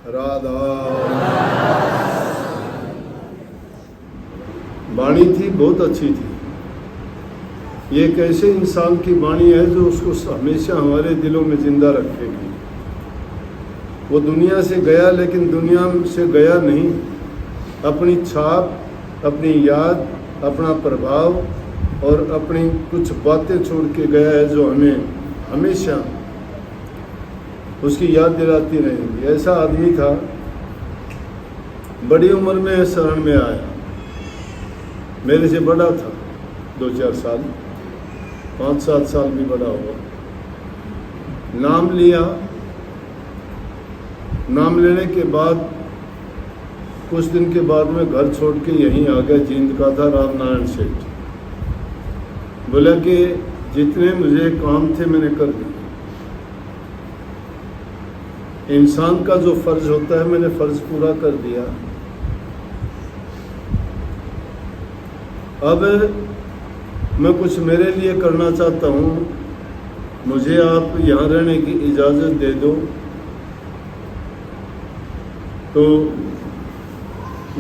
राधा। वाणी थी, बहुत अच्छी थी। ये एक ऐसे इंसान की वाणी है जो उसको हमेशा हमारे दिलों में जिंदा रखेगी। वो दुनिया से गया, लेकिन दुनिया से गया नहीं, अपनी छाप, अपनी याद, अपना प्रभाव और अपनी कुछ बातें छोड़ के गया है जो हमें हमेशा उसकी याद दिलाती रहेंगी। ऐसा आदमी था, बड़ी उम्र में शरण में आया, मेरे से बड़ा था 2-4 साल, 5-7 साल भी बड़ा हुआ। नाम लिया, नाम लेने के बाद कुछ दिन के बाद में घर छोड़ के यहीं आ गया। जींद का था, राम नारायण सेठ। बोला कि जितने मुझे काम थे मैंने कर दिए। इंसान का जो फर्ज होता है मैंने फर्ज पूरा कर दिया। अब मैं कुछ मेरे लिए करना चाहता हूँ, मुझे आप यहाँ रहने की इजाज़त दे दो तो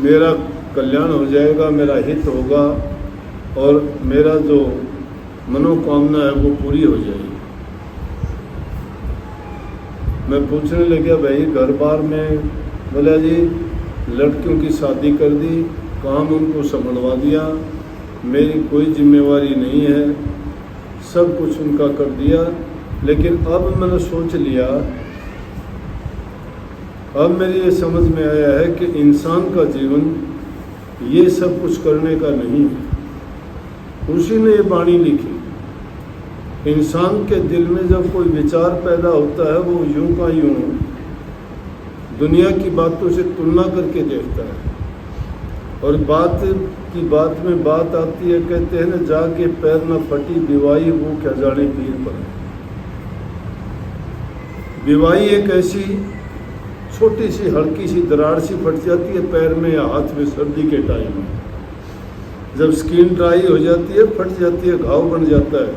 मेरा कल्याण हो जाएगा, मेरा हित होगा और मेरा जो मनोकामना है वो पूरी हो जाएगी। मैं पूछने लगा, भाई घर बार में? बोला जी लड़कियों की शादी कर दी, काम उनको संभलवा दिया, मेरी कोई जिम्मेवारी नहीं है, सब कुछ उनका कर दिया। लेकिन अब मैंने सोच लिया, अब मेरी ये समझ में आया है कि इंसान का जीवन ये सब कुछ करने का नहीं है। उसी ने ये वाणी लिखी। इंसान के दिल में जब कोई विचार पैदा होता है वो यूं का यूं दुनिया की बातों से तुलना करके देखता है, और बात की बात में बात आती है, कहते हैं ना, जाके पैर न फटी बिवाई वो क्या जाने पीर पर। बिवाई एक ऐसी छोटी सी हल्की सी दरार सी फट जाती है पैर में या हाथ में सर्दी के टाइम में। जब स्किन ड्राई हो जाती है, फट जाती है, घाव बन जाता है,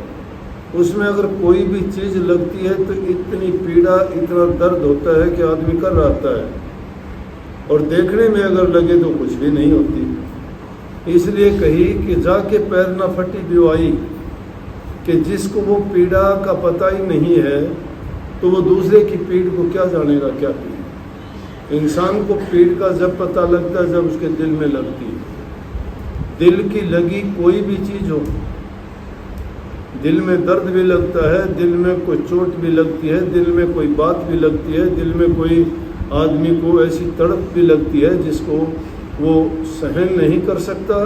उसमें अगर कोई भी चीज़ लगती है तो इतनी पीड़ा, इतना दर्द होता है कि आदमी कर रहता है, और देखने में अगर लगे तो कुछ भी नहीं होती। इसलिए कही कि जाके पैर न फटी बिवाई, कि जिसको वो पीड़ा का पता ही नहीं है तो वो दूसरे की पीड़ को क्या जानेगा, क्या पीड़। इंसान को पीड़ का जब पता लगता है जब उसके दिल में लगती है। दिल की लगी कोई भी चीज़ हो, दिल में दर्द भी लगता है, दिल में कोई चोट भी लगती है, दिल में कोई बात भी लगती है, दिल में कोई आदमी को ऐसी तड़प भी लगती है जिसको वो सहन नहीं कर सकता,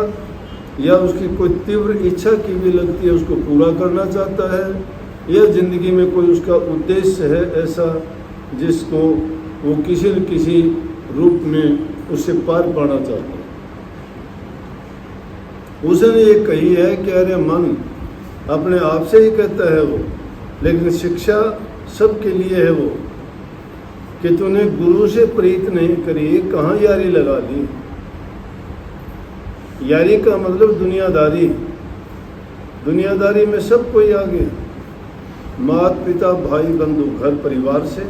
या उसकी कोई तीव्र इच्छा की भी लगती है, उसको पूरा करना चाहता है, या ज़िंदगी में कोई उसका उद्देश्य है ऐसा जिसको वो किसी न किसी रूप में उससे पार पाना चाहता है। उसने ये कही है कि अरे मन अपने आप से ही कहता है वो, लेकिन शिक्षा सबके लिए है वो, कि तूने गुरु से प्रीत नहीं करी, कहाँ यारी लगा ली। यारी का मतलब दुनियादारी। दुनियादारी में सब कोई आ गया, माता पिता भाई बंधु घर परिवार से,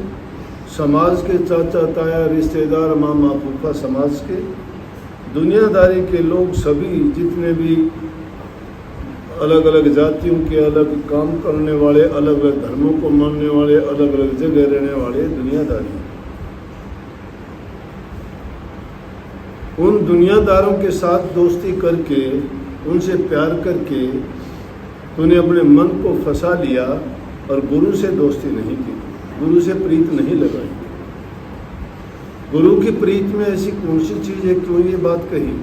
समाज के चाचा ताया रिश्तेदार मामा फूफा समाज के, दुनियादारी के लोग सभी जितने भी अलग अलग जातियों के, अलग काम करने वाले, अलग अलग धर्मों को मानने वाले, अलग अलग जगह रहने वाले दुनियादारी। उन दुनियादारों के साथ दोस्ती करके, उनसे प्यार करके तूने अपने मन को फंसा लिया और गुरु से दोस्ती नहीं की, गुरु से प्रीत नहीं लगाई। गुरु की प्रीत में ऐसी कौन सी चीज़ है, क्यों ये बात कही।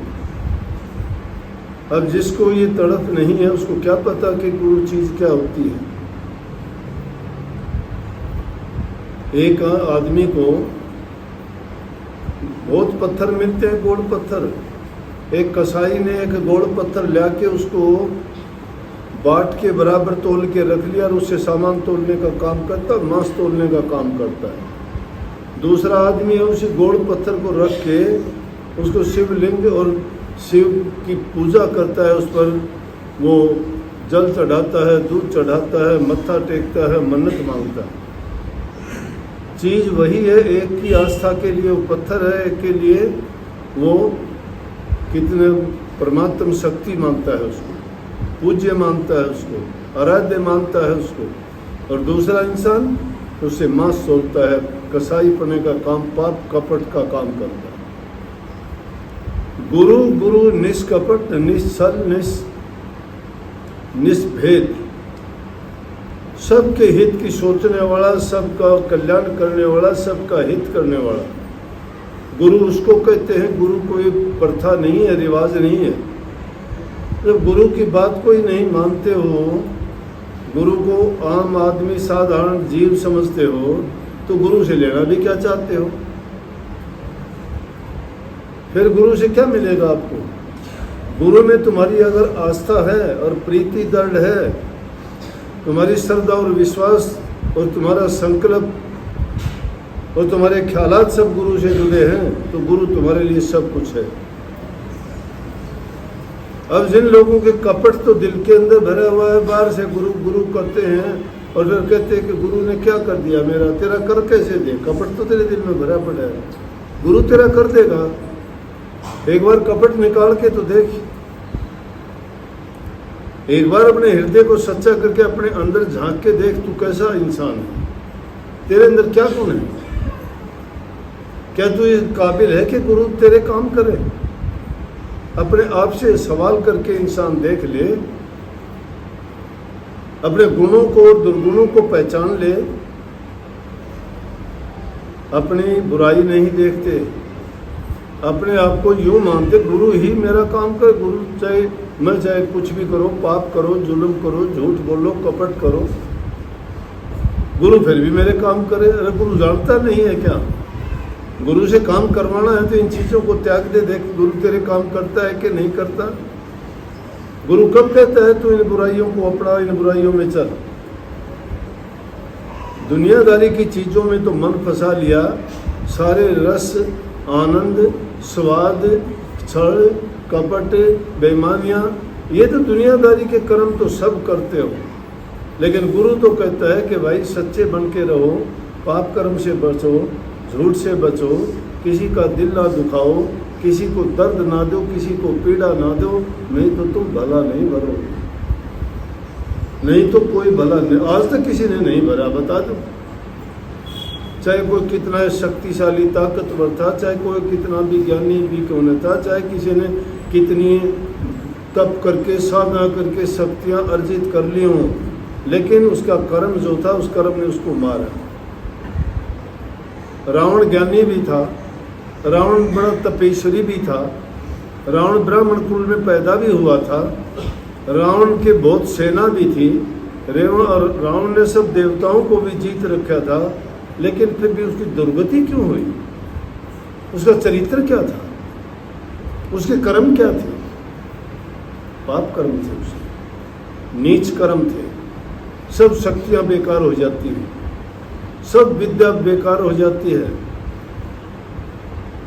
अब जिसको ये तड़प नहीं है उसको क्या पता कि गुरु चीज़ क्या होती है। एक आदमी को बहुत पत्थर मिलते हैं, गोड़ पत्थर। एक कसाई ने एक गोड़ पत्थर लाके उसको बाट के बराबर तोल के रख लिया और उससे सामान तोलने का काम करता, मांस तोलने का काम करता है। दूसरा आदमी है उसी गोड़ पत्थर को रख के उसको शिवलिंग और शिव की पूजा करता है, उस पर वो जल चढ़ाता है, दूध चढ़ाता है, मत्था टेकता है, मन्नत मांगता है। चीज़ वही है। एक की आस्था के लिए वो पत्थर है, एक के लिए वो कितने परमात्म शक्ति मानता है उसको, पूज्य मानता है उसको, आराध्य मानता है उसको। और दूसरा इंसान उससे मांस तोलता है, कसाई पने का काम, पाप कपट का काम करता है। गुरु गुरु निष्कपट, निश्चल, निष्भेद, सबके हित की सोचने वाला, सबका कल्याण करने वाला, सबका हित करने वाला गुरु उसको कहते हैं। गुरु कोई प्रथा नहीं है, रिवाज नहीं है। जब गुरु की बात कोई नहीं मानते हो, गुरु को आम आदमी साधारण जीव समझते हो, तो गुरु से लेना भी क्या चाहते हो? फिर गुरु से क्या मिलेगा आपको? गुरु में तुम्हारी अगर आस्था है और प्रीति दृढ़ है, तुम्हारी श्रद्धा और विश्वास और तुम्हारा संकल्प और तुम्हारे ख्यालात सब गुरु से जुड़े हैं, तो गुरु तुम्हारे लिए सब कुछ है। अब जिन लोगों के कपट तो दिल के अंदर भरा हुआ है, बाहर से गुरु गुरु करते हैं और फिर कहते हैं कि गुरु ने क्या कर दिया मेरा, तेरा कर कैसे दे? कपट तो तेरे दिल में भरा पड़ा है, गुरु तेरा कर देगा। एक बार कपट निकाल के तो देख, एक बार अपने हृदय को सच्चा करके अपने अंदर झांक के देख, तू कैसा इंसान है, तेरे अंदर क्या गुण है? क्या तू इस काबिल है कि गुरु तेरे काम करे? अपने आप से सवाल करके इंसान देख ले, अपने गुणों को और दुर्गुणों को पहचान ले। अपनी बुराई नहीं देखते, अपने आप को यूं मानते गुरु ही मेरा काम करे। गुरु चाहे मैं चाहे कुछ भी करो, पाप करो, जुल्म करो, झूठ बोलो, कपट करो, गुरु फिर भी मेरे काम करे। अरे गुरु जानता नहीं है क्या? गुरु से काम करवाना है तो इन चीज़ों को त्याग दे, देख गुरु तेरे काम करता है कि नहीं करता। गुरु कब कहता है तू इन बुराइयों को अपना, इन बुराइयों में चल। दुनियादारी की चीज़ों में तो मन फंसा लिया, सारे रस, आनंद, स्वाद, छल, कपट, बेईमानियाँ, ये तो दुनियादारी के कर्म तो सब करते हो। लेकिन गुरु तो कहता है कि भाई सच्चे बन के रहो, पाप कर्म से बचो, झूठ से बचो, किसी का दिल ना दुखाओ, किसी को दर्द ना दो, किसी को पीड़ा ना दो, नहीं तो तुम भला नहीं भरोगे। नहीं तो कोई भला नहीं, आज तक किसी ने नहीं भरा, बता दो। चाहे कोई कितना शक्तिशाली ताकतवर था, चाहे कोई कितना भी ज्ञानी भी क्यों न था, चाहे किसी ने कितनी तप करके साधना करके शक्तियाँ अर्जित कर ली हों, लेकिन उसका कर्म जो था, उस कर्म ने उसको मारा। रावण ज्ञानी भी था, रावण बड़ा तपेश्वरी भी था, रावण ब्राह्मण कुल में पैदा भी हुआ था, रावण के बहुत सेना भी थी, रावण ने सब देवताओं को भी जीत रखा था, लेकिन फिर भी उसकी दुर्गति क्यों हुई? उसका चरित्र क्या था? उसके कर्म क्या थे? पाप कर्म थे, उसके नीच कर्म थे। सब शक्तियां बेकार हो जाती हैं, सब विद्या बेकार हो जाती है।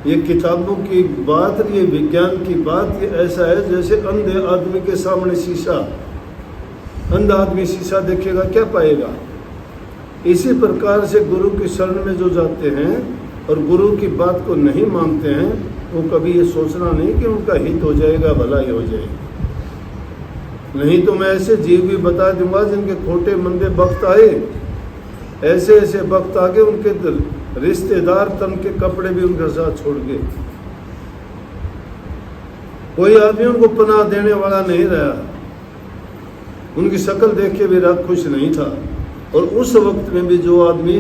ये किताबों की बात, ये विज्ञान की बात, ये ऐसा है जैसे अंधे आदमी के सामने शीशा, अंधा आदमी शीशा देखेगा क्या पाएगा? इसी प्रकार से गुरु की शरण में जो जाते हैं और गुरु की बात को नहीं मानते हैं, वो कभी ये सोचना नहीं कि उनका हित हो जाएगा, भलाई हो जाएगी। नहीं तो मैं ऐसे जीव भी बता दूंगा जिनके खोटे मंदे वक्त आए, ऐसे ऐसे वक्त आगे उनके रिश्तेदार तन के कपड़े भी उनके साथ छोड़ गए। कोई आदमी उनको पनाह देने वाला नहीं रहा, उनकी शक्ल देख के भी रात खुश नहीं था। और उस वक्त में भी जो आदमी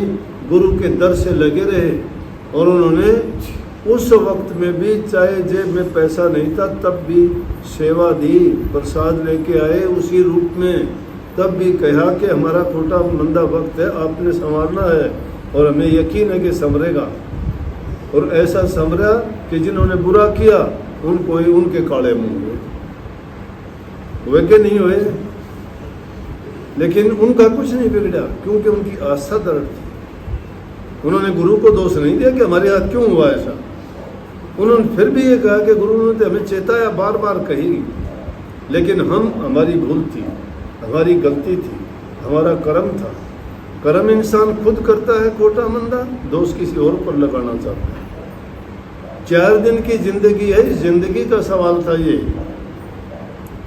गुरु के दर से लगे रहे और उन्होंने उस वक्त में भी, चाहे जेब में पैसा नहीं था तब भी सेवा दी, प्रसाद लेके आए उसी रूप में, तब भी कहा कि हमारा खोटा मंदा वक्त है, आपने संवारना है और हमें यकीन है कि संवरेगा। और ऐसा संवरा कि जिन्होंने बुरा किया उनको ही उनके काले मुंह हुए कि नहीं हुए, लेकिन उनका कुछ नहीं बिगड़ा क्योंकि उनकी आस्था दृढ़ थी। उन्होंने गुरु को दोष नहीं दिया कि हमारे हाथ क्यों हुआ ऐसा। उन्होंने फिर भी ये कहा कि गुरु ने तो हमें चेताया, बार बार कही, लेकिन हमारी भूल थी, हमारी गलती थी, हमारा कर्म था। कर्म इंसान खुद करता है खोटा मंदा, दोष किसी और पर लगाना चाहता है। 4 दिन की जिंदगी है, इस जिंदगी का सवाल था ये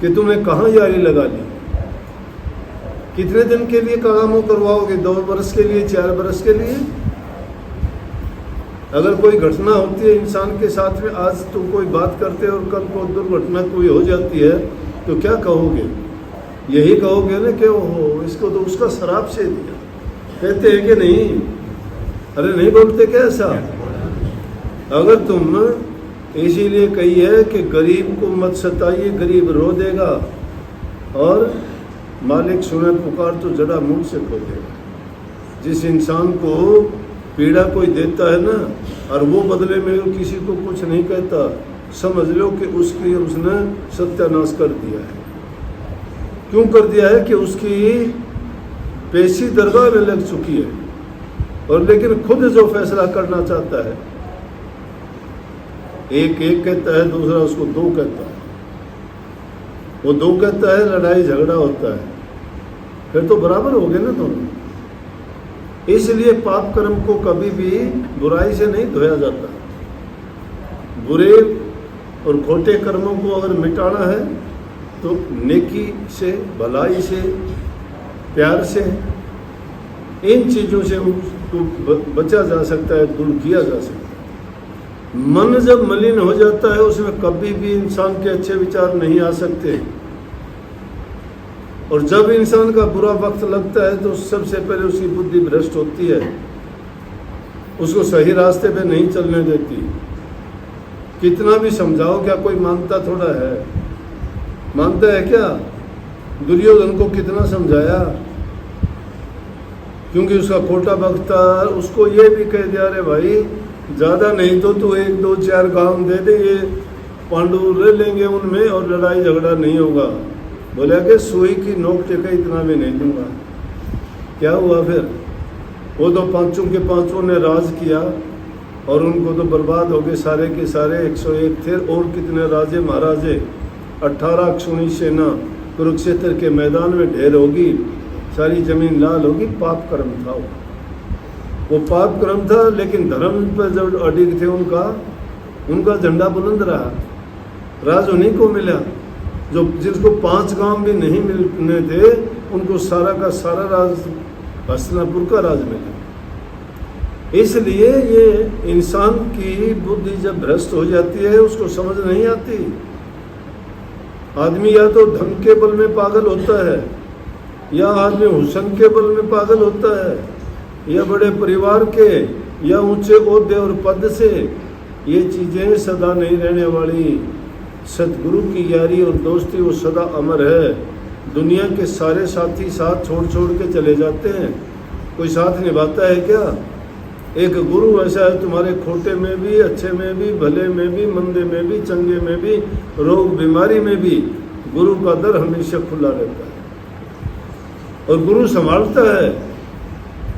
कि तुम्हें कहाँ यारी लगा ली। कितने दिन के लिए कामों करवाओगे? 2 बरस के लिए, 4 बरस के लिए? अगर कोई घटना होती है इंसान के साथ में, आज तुम कोई बात करते हो और कल को दुर्घटना कोई हो जाती है, तो क्या कहोगे? यही कहोगे ना कि ओहो, इसको तो उसका शराब से दिया। कहते हैं कि नहीं? अरे नहीं बोलते क्या ऐसा? अगर तुम इसीलिए कही है कि गरीब को मत सताइए, गरीब रो देगा, और मालिक सुने पुकार तो जड़ा मुंह से खो देगा। जिस इंसान को पीड़ा कोई देता है ना, और वो बदले में किसी को कुछ नहीं कहता, समझ लो कि उसने सत्यानाश कर दिया है। क्यों कर दिया है? कि उसकी पेशी दरगाह में लग चुकी है, और लेकिन खुद जो फैसला करना चाहता है, एक कहता है, दूसरा उसको 2 कहता है, वो 2 कहता है, लड़ाई झगड़ा होता है, फिर तो बराबर हो गए ना दोनों। इसलिए पाप कर्म को कभी भी बुराई से नहीं धोया जाता। बुरे और खोटे कर्मों को अगर मिटाना है तो नेकी से, भलाई से, प्यार से, इन चीज़ों से उसको बचा जा सकता है, दूर किया जा सकता है। मन जब मलिन हो जाता है, उसमें कभी भी इंसान के अच्छे विचार नहीं आ सकते। और जब इंसान का बुरा वक्त लगता है तो सबसे पहले उसकी बुद्धि भ्रष्ट होती है, उसको सही रास्ते पे नहीं चलने देती। कितना भी समझाओ, क्या कोई मानता थोड़ा है? मानता है क्या? दुर्योधन को कितना समझाया, क्योंकि उसका खोटा वक्त था। उसको ये भी कह दिया, अरे भाई ज़्यादा नहीं तो तू 1, 2, 4 गांव दे दे, ये पांडु ले लेंगे उनमें और लड़ाई झगड़ा नहीं होगा। बोला कि सुई की नोक टेका इतना भी नहीं दूंगा। क्या हुआ फिर? वो तो 5 के 5 ने राज किया और उनको तो बर्बाद हो गए सारे के सारे। 101 थे, और कितने राजे महाराजे, 18 अक्षुणी सेना कुरुक्षेत्र के मैदान में ढेर होगी, सारी जमीन लाल होगी। पाप कर्म था वो पाप कर्म था, लेकिन धर्म पर जब अडिग थे उनका झंडा बुलंद रहा। राज उन्हीं को मिला जो जिसको 5 गांव भी नहीं मिलने थे, उनको सारा का सारा राज, हस्तिनापुर का राज मिला। इसलिए ये इंसान की बुद्धि जब भ्रष्ट हो जाती है, उसको समझ नहीं आती। आदमी या तो धन के बल में पागल होता है, या आदमी हुस्न के बल में पागल होता है, या बड़े परिवार के, या ऊंचे ओहदे और पद से। ये चीज़ें सदा नहीं रहने वाली। सतगुरु की यारी और दोस्ती वो सदा अमर है। दुनिया के सारे साथी साथ छोड़ के चले जाते हैं, कोई साथ निभाता है क्या? एक गुरु ऐसा है, तुम्हारे खोटे में भी, अच्छे में भी, भले में भी, मंदे में भी, चंगे में भी, रोग बीमारी में भी गुरु का दर हमेशा खुला रहता है और गुरु संभालता है।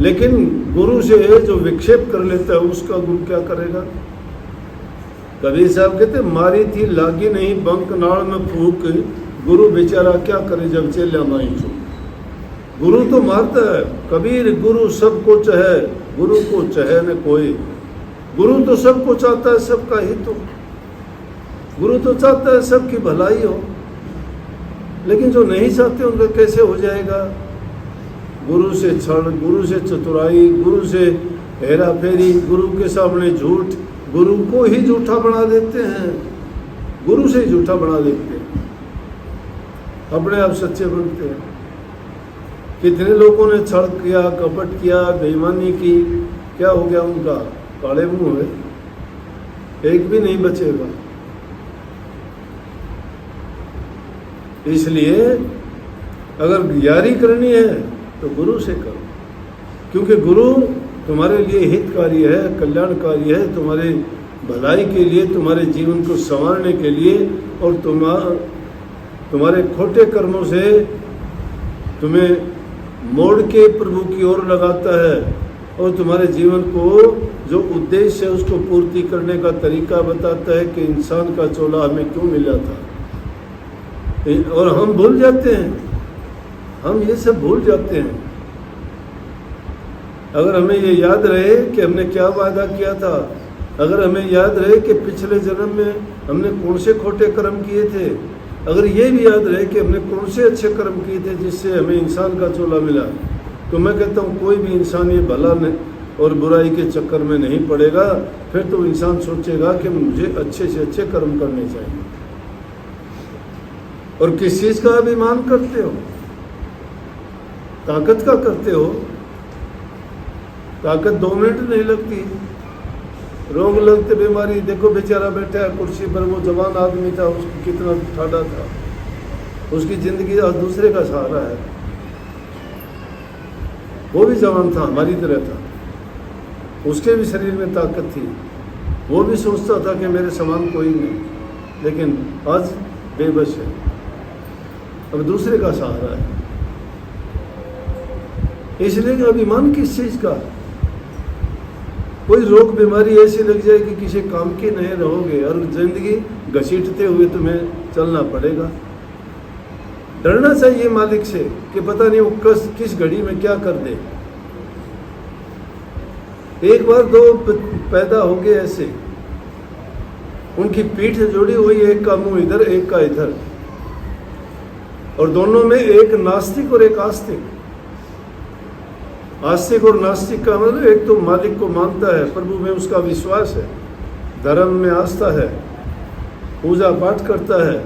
लेकिन गुरु से जो विक्षेप कर लेता है, उसका गुरु क्या करेगा? कबीर साहब कहते, मारी थी लागी नहीं बंक नाड़ में फूक, गुरु बेचारा क्या करे जब चेला माई चूक। गुरु तो मारता है। कबीर गुरु सबको चाहे, गुरु को चाहे न कोई। गुरु तो सबको चाहता है, सबका हित हो। गुरु तो चाहता है सबकी भलाई हो, लेकिन जो नहीं चाहते उनका कैसे हो जाएगा? गुरु से छल, गुरु से चतुराई, गुरु से हेरा फेरी, गुरु के सामने झूठ, गुरु को ही झूठा बना देते हैं। गुरु से ही झूठा बना देते हैं, अपने आप सच्चे बनते हैं। कितने लोगों ने छल किया, कपट किया, बेईमानी की, क्या हो गया उनका? काले मुंह है, एक भी नहीं बचेगा। इसलिए अगर यारी करनी है तो गुरु से करो, क्योंकि गुरु तुम्हारे लिए हितकारी है, कल्याणकारी है, तुम्हारे भलाई के लिए, तुम्हारे जीवन को संवारने के लिए, और तुम्हारे खोटे कर्मों से तुम्हें मोड़ के प्रभु की ओर लगाता है, और तुम्हारे जीवन को जो उद्देश्य है उसको पूर्ति करने का तरीका बताता है कि इंसान का चोला हमें क्यों मिला था। और हम भूल जाते हैं, हम ये सब भूल जाते हैं। अगर हमें ये याद रहे कि हमने क्या वादा किया था, अगर हमें याद रहे कि पिछले जन्म में हमने कौन से खोटे कर्म किए थे, अगर ये भी याद रहे कि हमने कौन से अच्छे कर्म किए थे जिससे हमें इंसान का चोला मिला, तो मैं कहता हूँ कोई भी इंसान ये भला और बुराई के चक्कर में नहीं पड़ेगा। फिर तो इंसान सोचेगा कि मुझे अच्छे से अच्छे कर्म करने चाहिए। और किस चीज़ का अभिमान करते हो? ताकत का करते हो? ताकत 2 मिनट नहीं लगती, रोग लगते, बीमारी। देखो बेचारा बैठा है कुर्सी पर, वो जवान आदमी था, उसको कितना ठाडा था, उसकी जिंदगी आज दूसरे का सहारा है। वो भी जवान था, हमारी तरह था, उसके भी शरीर में ताकत थी, वो भी सोचता था कि मेरे समान कोई नहीं, लेकिन आज बेबस है, अब दूसरे का सहारा है। इसलिए अभिमान किस चीज का? कोई रोग बीमारी ऐसी लग जाए कि किसी काम के नहीं रहोगे और जिंदगी घसीटते हुए तुम्हें चलना पड़ेगा। डरना चाहिए मालिक से कि पता नहीं वो किस घड़ी में क्या कर दे। एक बार 2 पैदा हो गए ऐसे, उनकी पीठ जुड़ी हुई, एक का मुंह इधर एक का इधर, और दोनों में एक नास्तिक और एक आस्तिक। आस्तिक और नास्तिक का मतलब एक तो मालिक को मानता है, प्रभु में उसका विश्वास है, धर्म में आस्था है, पूजा पाठ करता है,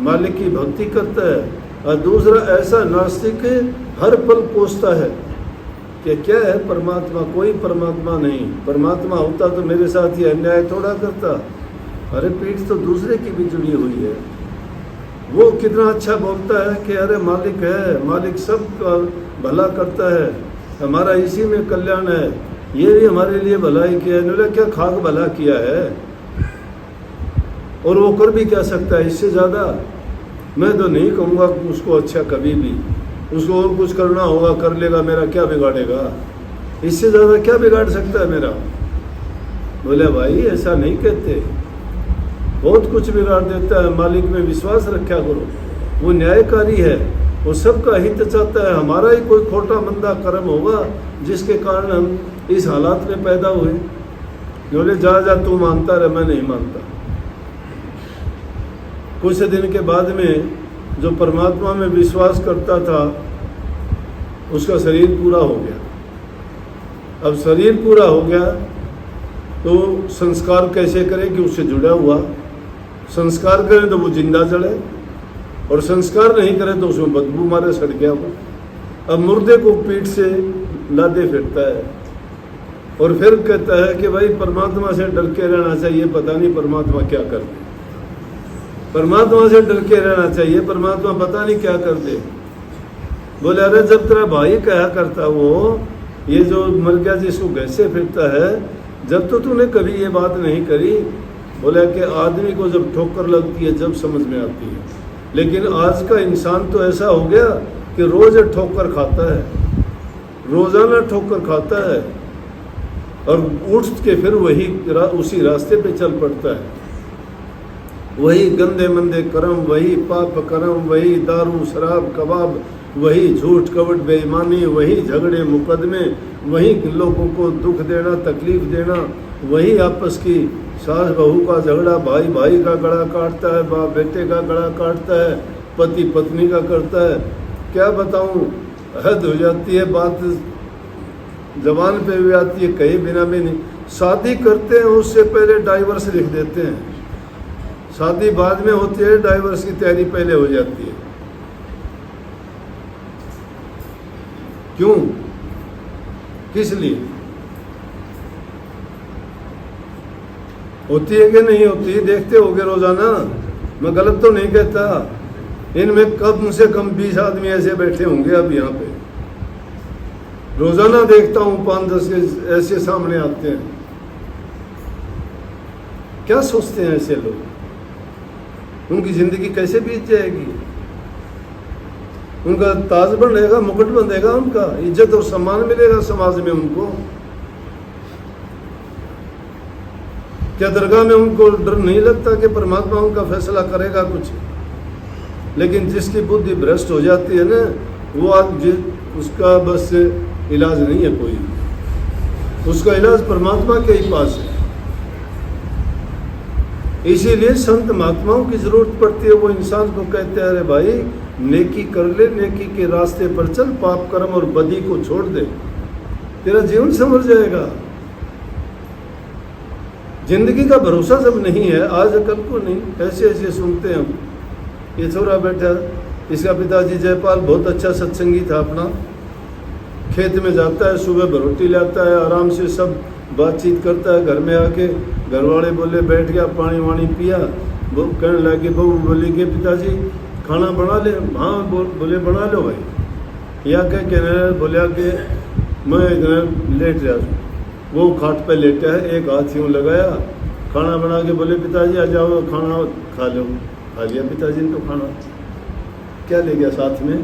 मालिक की भक्ति करता है, और दूसरा ऐसा नास्तिक हर पल कोसता है कि क्या है परमात्मा, कोई परमात्मा नहीं, परमात्मा होता तो मेरे साथ ये अन्याय थोड़ा करता। अरे पीठ तो दूसरे की भी जुड़ी हुई है। वो कितना अच्छा बोलता है कि अरे मालिक है, मालिक सब का भला करता है, हमारा इसी में कल्याण है, ये भी हमारे लिए भलाई किया है। बोला क्या खाक भला किया है, और वो कर भी क्या सकता है इससे ज़्यादा? मैं तो नहीं कहूँगा उसको अच्छा कभी भी, उसको और कुछ करना होगा कर लेगा, मेरा क्या बिगाड़ेगा, इससे ज़्यादा क्या बिगाड़ सकता है मेरा? बोले भाई ऐसा नहीं कहते, बहुत कुछ बिगाड़ देता है। मालिक में विश्वास रखा करो, वो न्यायकारी है, वो सबका हित चाहता है। हमारा ही कोई खोटा मंदा कर्म होगा जिसके कारण हम इस हालात में पैदा हुए। बोले जा तू मानता रहे, मैं नहीं मानता। कुछ दिन के बाद में जो परमात्मा में विश्वास करता था उसका शरीर पूरा हो गया। अब शरीर पूरा हो गया तो संस्कार कैसे करे कि उससे जुड़ा हुआ, संस्कार करें तो वो जिंदा जले, और संस्कार नहीं करे तो उसमें बदबू मारे, सड़ गया वो। अब मुर्दे को पीठ से लादे फिरता है और फिर कहता है कि भाई परमात्मा से डर के रहना चाहिए, पता नहीं परमात्मा क्या कर दे, परमात्मा से डर के रहना चाहिए, परमात्मा पता नहीं क्या कर दे। बोले अरे जब तेरा भाई कहा करता, वो ये जो मर गया जिसको घसे फिरता है, जब तो तूने कभी ये बात नहीं करी। बोला कि आदमी को जब ठोकर लगती है जब समझ में आती है, लेकिन आज का इंसान तो ऐसा हो गया कि रोज ठोकर खाता है, रोजाना ठोकर खाता है, और उठ के फिर वही उसी रास्ते पे चल पड़ता है। वही गंदे मंदे कर्म, वही पाप कर्म, वही दारू शराब कबाब, वही झूठ कपट बेईमानी, वही झगड़े मुकदमे, वही लोगों को दुख देना तकलीफ देना, वही आपस की सास बहू का झगड़ा, भाई भाई का गला काटता है, बाप बेटे का गला काटता है, पति पत्नी का करता है। क्या बताऊं, हद हो जाती है, बात जबान पे भी आती है, कहीं बिना भी नहीं। शादी करते हैं उससे पहले डाइवर्स लिख देते हैं, शादी बाद में होती है, डाइवर्स की तैयारी पहले हो जाती है। क्यों, किस लिए होती है कि नहीं होती? देखते होगे रोजाना, मैं गलत तो नहीं कहता, इनमें कम से कम 20 आदमी ऐसे बैठे होंगे अब यहाँ पे, रोजाना देखता हूँ 5-10 ऐसे सामने आते हैं। क्या सोचते हैं ऐसे लोग? उनकी जिंदगी कैसे बीत जाएगी? उनका ताज बनेगा, मुकुट बंधेगा, उनका इज्जत और सम्मान मिलेगा समाज में उनको? क्या दरगाह में उनको डर नहीं लगता कि परमात्मा उनका फैसला करेगा कुछ? लेकिन जिसकी बुद्धि भ्रष्ट हो जाती है ना, वो आज उसका बस इलाज नहीं है कोई। उसका इलाज परमात्मा के ही पास है। इसीलिए संत महात्माओं की जरूरत पड़ती है। वो इंसान को कहते हैं, अरे भाई नेकी कर ले, नेकी के रास्ते पर चल, पाप कर्म और बदी को छोड़ दे, तेरा जीवन संवर जाएगा। जिंदगी का भरोसा जब नहीं है, आज कल को नहीं, ऐसे ऐसे सुनते हैं हम। ये छोरा बैठा, इसका पिताजी जयपाल बहुत अच्छा सत्संगी था अपना, खेत में जाता है, सुबह रोटी लाता है, आराम से सब बातचीत करता है। घर में आके घर वाले बोले बैठ गया, पानी वानी पिया, वो कहने लगे, बहू बोली कि पिताजी खाना बना ले। हाँ बोले बना लो भाई। या क्या कहने बोलिया कि मैं इधर लेट रहा हूँ। वो खाट पे लेटा है, एक हाथ यूँ लगाया, खाना बना के बोले पिताजी आ जाओ खाना खा लो। खा लिया पिताजी ने तो खाना। क्या ले गया साथ में?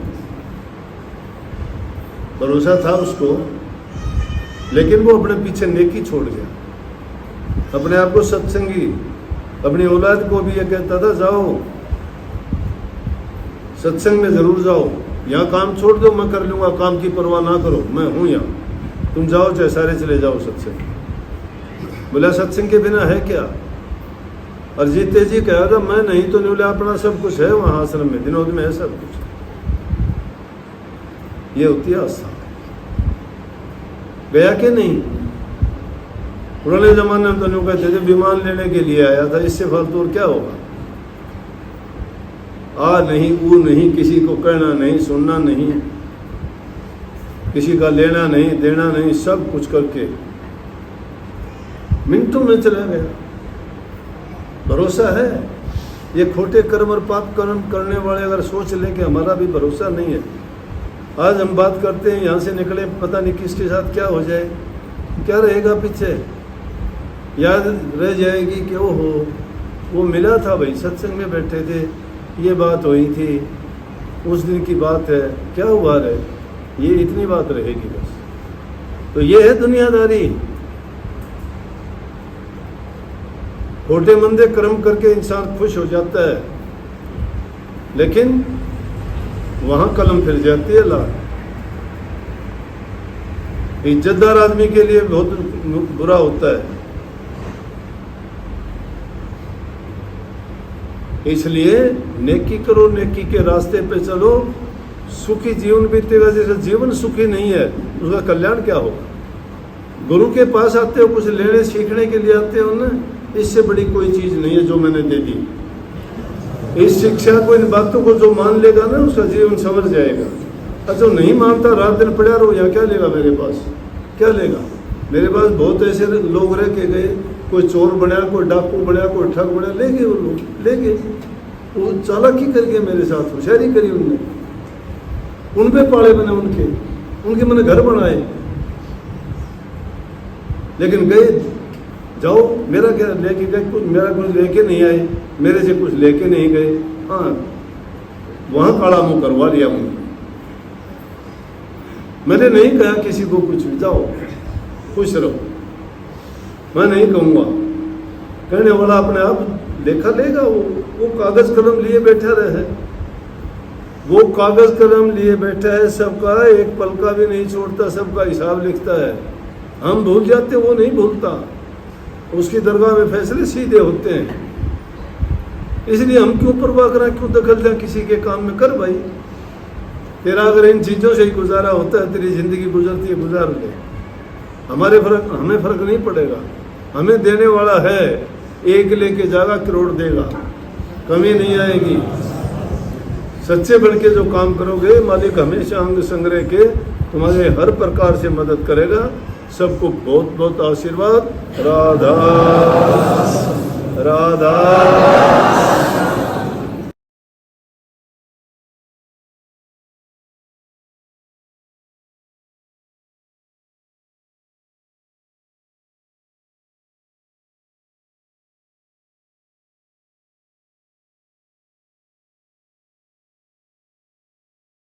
भरोसा था उसको, लेकिन वो अपने पीछे नेकी छोड़ गया, अपने आप को सत्संगी, अपनी औलाद को भी ये कहता था जाओ सत्संग में जरूर जाओ, यहाँ काम छोड़ दो, मैं कर लूँगा, काम की परवाह ना करो, मैं हूँ यहाँ, तुम जाओ चाहे सारे चले जाओ सत्संग। बोला सत्संग के बिना है क्या? और जीते जी कहा था मैं नहीं तो नहीं, बोला अपना सब कुछ है वहाँ आश्रम में, विनोद में है सब कुछ। ये होती है आस्था। गया कि नहीं? पुराने जमाने में तो नहीं कहते थे विमान लेने के लिए आया था, इससे फालतू और क्या होगा। आ नहीं, वो नहीं, किसी को कहना नहीं, सुनना नहीं, किसी का लेना नहीं, देना नहीं, सब कुछ करके मिनटों में चला गया। भरोसा है। ये खोटे कर्म और पाप कर्म करने वाले अगर सोच लें कि हमारा भी भरोसा नहीं है, आज हम बात करते हैं, यहाँ से निकले पता नहीं किसके साथ क्या हो जाए, क्या रहेगा पीछे? याद रह जाएगी कि ओहो वो मिला था भाई, सत्संग में बैठे थे, ये बात हुई थी, उस दिन की बात है, क्या हुआ है, ये इतनी बात रहेगी बस। तो ये है दुनियादारी। खोटे मंदे कर्म करके इंसान खुश हो जाता है, लेकिन वहां कलम फिर जाती है लाल। इज्जतदार आदमी के लिए बहुत बुरा होता है। इसलिए नेकी करो, नेकी के रास्ते पे चलो, सुखी जीवन बीतेगा। जैसे जीवन सुखी नहीं है उसका कल्याण क्या होगा? गुरु के पास आते हो, कुछ लेने सीखने के लिए आते हो ना, इससे बड़ी कोई चीज नहीं है जो मैंने दे दी। इस शिक्षा को, इन बातों को जो मान लेगा ना, उसका जीवन समझ जाएगा। अच्छा नहीं मानता, रात दिन पड़ा रहो, यहाँ क्या लेगा मेरे पास? क्या लेगा? मेरे पास बहुत ऐसे लोग रह के गए, कोई चोर बना, कोई डाकू बना, कोई ठग बना, ले गए वो लोग, ले गए। वो चालाकी करके मेरे साथ होशियारी करी उनने, उन पे पाले बने, उनके मैंने घर बनाए, लेकिन गए, जाओ मेरा क्या लेके गए, कुछ मेरा कुछ लेके नहीं आए, मेरे से कुछ लेके नहीं गए। हाँ वहां काला मुंह करवा लिया उन्होंने। मैंने नहीं कहा किसी को कुछ भी, जाओ खुश रहो, मैं नहीं कहूँगा। कहने वाला अपने आप देखा लेगा। वो कागज कलम लिए बैठा रहे, वो कागज कलम लिए बैठा है, सबका एक पल का भी नहीं छोड़ता, सबका हिसाब लिखता है। हम भूल जाते, वो नहीं भूलता। उसकी दरगाह में फैसले सीधे होते हैं। इसलिए हम क्यों परवाह करें, क्यों दखल दें किसी के काम में? कर भाई, तेरा अगर इन चीज़ों से ही गुजारा होता है, तेरी जिंदगी गुजरती है, गुजार ले। हमें फर्क नहीं पड़ेगा। हमें देने वाला है, एक लेके जाएगा करोड़ देगा, कमी नहीं आएगी। सच्चे बन के जो काम करोगे, मालिक हमेशा अंग संग्रह के तुम्हारे हर प्रकार से मदद करेगा। सबको बहुत बहुत आशीर्वाद। राधा राधा।